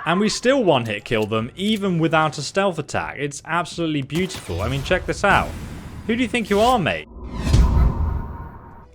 And we still one-hit kill them, even without a stealth attack. It's absolutely beautiful. I mean, check this out. Who do you think you are, mate?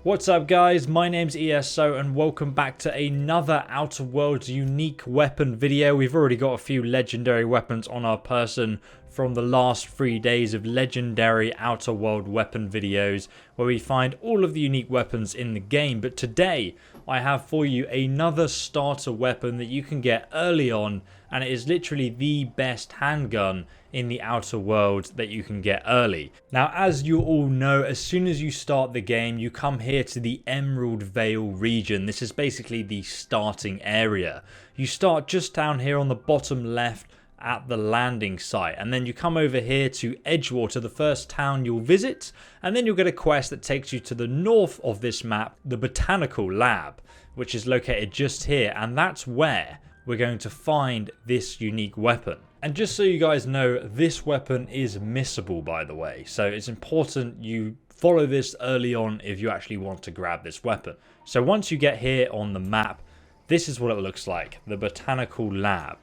What's up, guys? My name's ESO, and welcome back to another Outer Worlds unique weapon video. We've already got a few legendary weapons on our person from the last 3 days of legendary Outer World weapon videos, where we find all of the unique weapons in the game. But today, I have for you another starter weapon that you can get early on, and it is literally the best handgun in the Outer Worlds that you can get early. Now, as you all know, as soon as you start the game, you come here to the Emerald Vale region. This is basically the starting area. You start just down here on the bottom left at the landing site, and then you come over here to Edgewater, the first town you'll visit, and then you'll get a quest that takes you to the north of this map, the Botanical Lab, which is located just here, and that's where we're going to find this unique weapon. And just so you guys know, this weapon is missable, by the way, so it's important you follow this early on if you actually want to grab this weapon. So once you get here on the map, this is what it looks like, the Botanical Lab.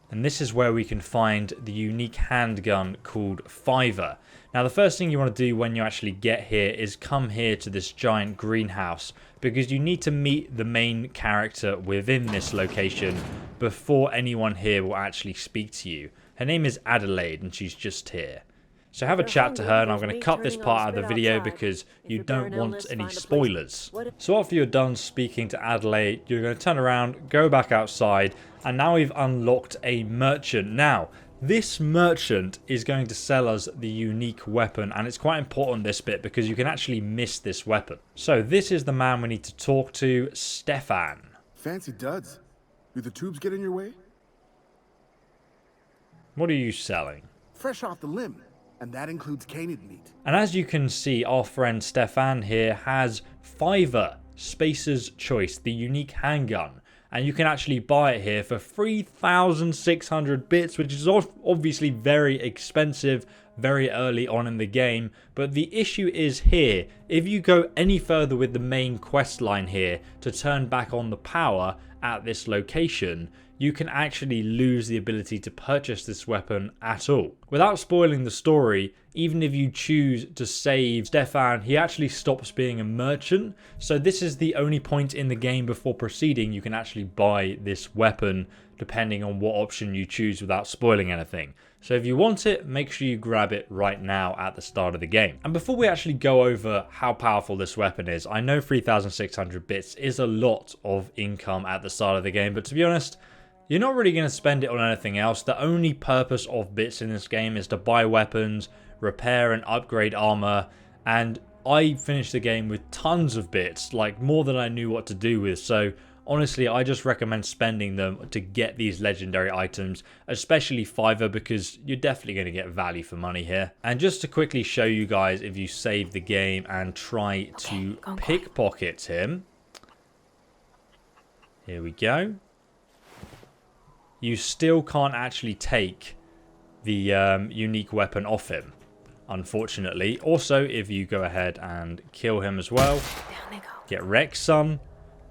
And this is where we can find the unique handgun called Fiver. Now, the first thing you want to do when you actually get here is come here to this giant greenhouse, because you need to meet the main character within this location before anyone here will actually speak to you. Her name is Adelaide, and she's just here. So have a chat to her, and I'm going to cut this part out of the video because you don't want any spoilers. So after you're done speaking to Adelaide, you're going to turn around, go back outside, and now we've unlocked a merchant. Now, this merchant is going to sell us the unique weapon, and it's quite important, this bit, because you can actually miss this weapon. So this is the man we need to talk to, Stefan. Fancy duds. Do the tubes get in your way? What are you selling? Fresh off the limb. And that includes canid meat. And as you can see, our friend Stefan here has Fiver, Spacer's Choice, the unique handgun. And you can actually buy it here for 3,600 bits, which is obviously very expensive very early on in the game. But the issue is here, if you go any further with the main quest line here to turn back on the power at this location, you can actually lose the ability to purchase this weapon at all. Without spoiling the story, even if you choose to save Stefan, he actually stops being a merchant. So this is the only point in the game before proceeding you can actually buy this weapon, depending on what option you choose without spoiling anything. So if you want it, make sure you grab it right now at the start of the game. And before we actually go over how powerful this weapon is, I know 3,600 bits is a lot of income at the start of the game, but to be honest, you're not really going to spend it on anything else. The only purpose of bits in this game is to buy weapons, repair and upgrade armor, and I finished the game with tons of bits, like more than I knew what to do with. So honestly, I just recommend spending them to get these legendary items, especially Fiver, because you're definitely going to get value for money here. And just to quickly show you guys, if you save the game and try to pickpocket him, here we go. You still can't actually take the unique weapon off him, unfortunately. Also, if you go ahead and kill him as well, get Rex son,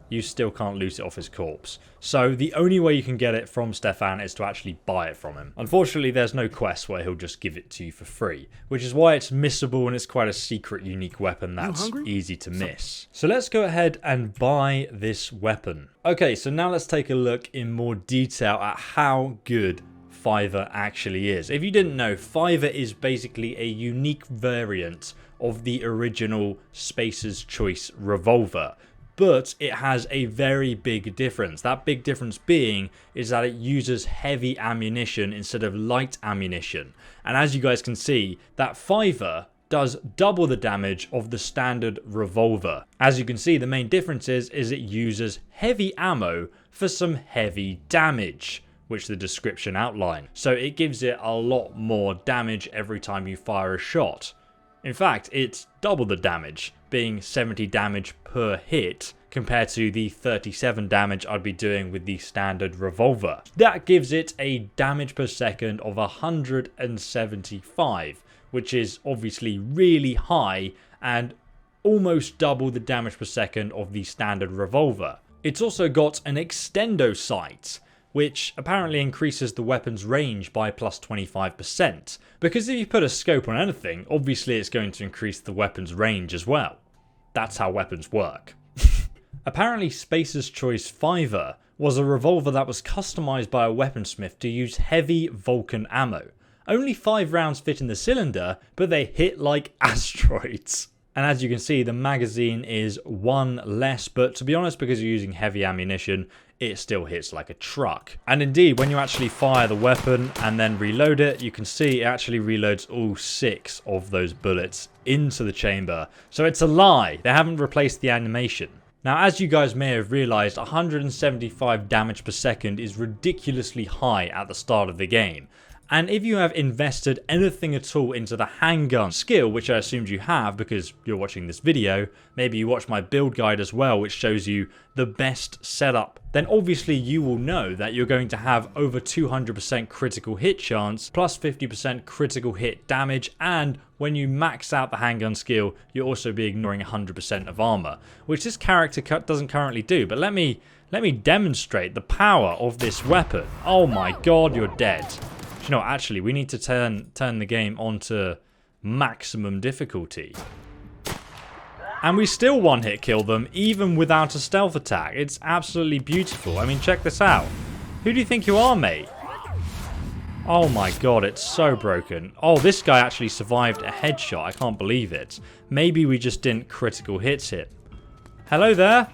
you still can't loot it off his corpse. So the only way you can get it from Stefan is to actually buy it from him. Unfortunately, there's no quest where he'll just give it to you for free, which is why it's missable, and it's quite a secret unique weapon that's easy to miss. So let's go ahead and buy this weapon. Okay, so now let's take a look in more detail at how good Fiver actually is. If you didn't know, Fiver is basically a unique variant of the original Spacer's Choice revolver. But it has a very big difference. That big difference being is that it uses heavy ammunition instead of light ammunition. And as you guys can see, that Fiver does double the damage of the standard revolver. As you can see, the main difference is it uses heavy ammo for some heavy damage, which the description outlined. So it gives it a lot more damage every time you fire a shot. In fact, it's double the damage, being 70 damage per hit compared to the 37 damage I'd be doing with the standard revolver. That gives it a damage per second of 175, which is obviously really high and almost double the damage per second of the standard revolver. It's also got an extendo sight, which apparently increases the weapon's range by plus 25%. Because if you put a scope on anything, obviously it's going to increase the weapon's range as well. That's how weapons work. Apparently Spacer's Choice 5er was a revolver that was customized by a weaponsmith to use heavy Vulcan ammo. Only 5 rounds fit in the cylinder, but they hit like asteroids. And as you can see, the magazine is 1 less, but to be honest, because you're using heavy ammunition, it still hits like a truck. And indeed, when you actually fire the weapon and then reload it, you can see it actually reloads all 6 of those bullets into the chamber. So it's a lie. They haven't replaced the animation. Now, as you guys may have realized, 175 damage per second is ridiculously high at the start of the game. And if you have invested anything at all into the handgun skill, which I assumed you have because you're watching this video, maybe you watch my build guide as well, which shows you the best setup, then obviously you will know that you're going to have over 200% critical hit chance, plus 50% critical hit damage, and when you max out the handgun skill, you'll also be ignoring 100% of armor, which this character doesn't currently do. But let me demonstrate the power of this weapon. Oh my god, you're dead. You know, actually, we need to turn the game onto maximum difficulty. And we still one-hit kill them, even without a stealth attack. It's absolutely beautiful. I mean, check this out. Who do you think you are, mate? Oh my god, it's so broken. Oh, this guy actually survived a headshot. I can't believe it. Maybe we just didn't critical hits hit. Hello there.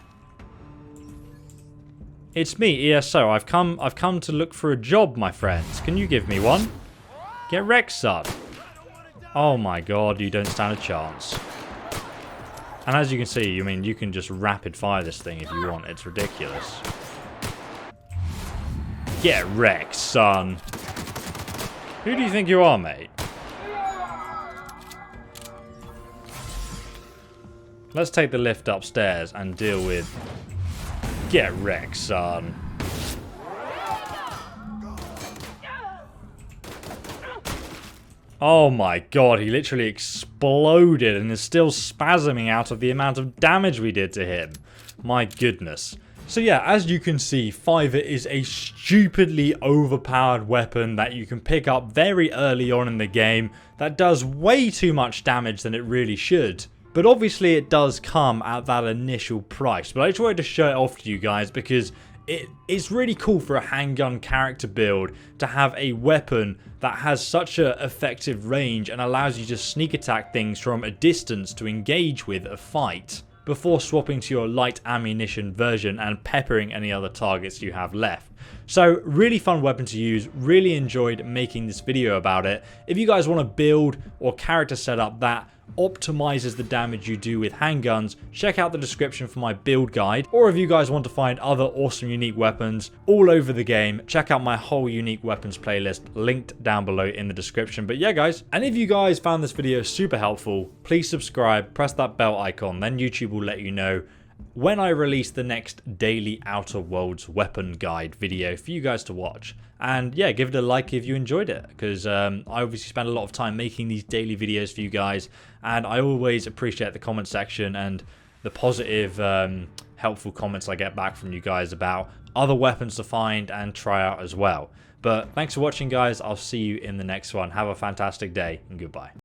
It's me, ESO. I've come to look for a job, my friends. Can you give me one? Get wrecked, son. Oh my god, you don't stand a chance. And as you can see, I mean, you can just rapid fire this thing if you want. It's ridiculous. Get wrecked, son. Who do you think you are, mate? Let's take the lift upstairs and deal with... Get wrecked, son. Oh my god, he literally exploded and is still spasming out of the amount of damage we did to him. My goodness. So yeah, as you can see, 5er is a stupidly overpowered weapon that you can pick up very early on in the game that does way too much damage than it really should. But obviously it does come at that initial price. But I just wanted to show it off to you guys because it's really cool for a handgun character build to have a weapon that has such an effective range and allows you to sneak attack things from a distance to engage with a fight before swapping to your light ammunition version and peppering any other targets you have left. So really fun weapon to use, really enjoyed making this video about it. If you guys want to build or character setup that optimizes the damage you do with handguns, check out the description for my build guide. Or if you guys want to find other awesome unique weapons all over the game, check out my whole unique weapons playlist linked down below in the description. But yeah guys, and if you guys found this video super helpful, please subscribe, press that bell icon, then YouTube will let you know when I release the next daily Outer Worlds weapon guide video for you guys to watch. And yeah, give it a like if you enjoyed it, because I obviously spend a lot of time making these daily videos for you guys, and I always appreciate the comment section and the positive, helpful comments I get back from you guys about other weapons to find and try out as well. But thanks for watching guys, I'll see you in the next one. Have a fantastic day and goodbye.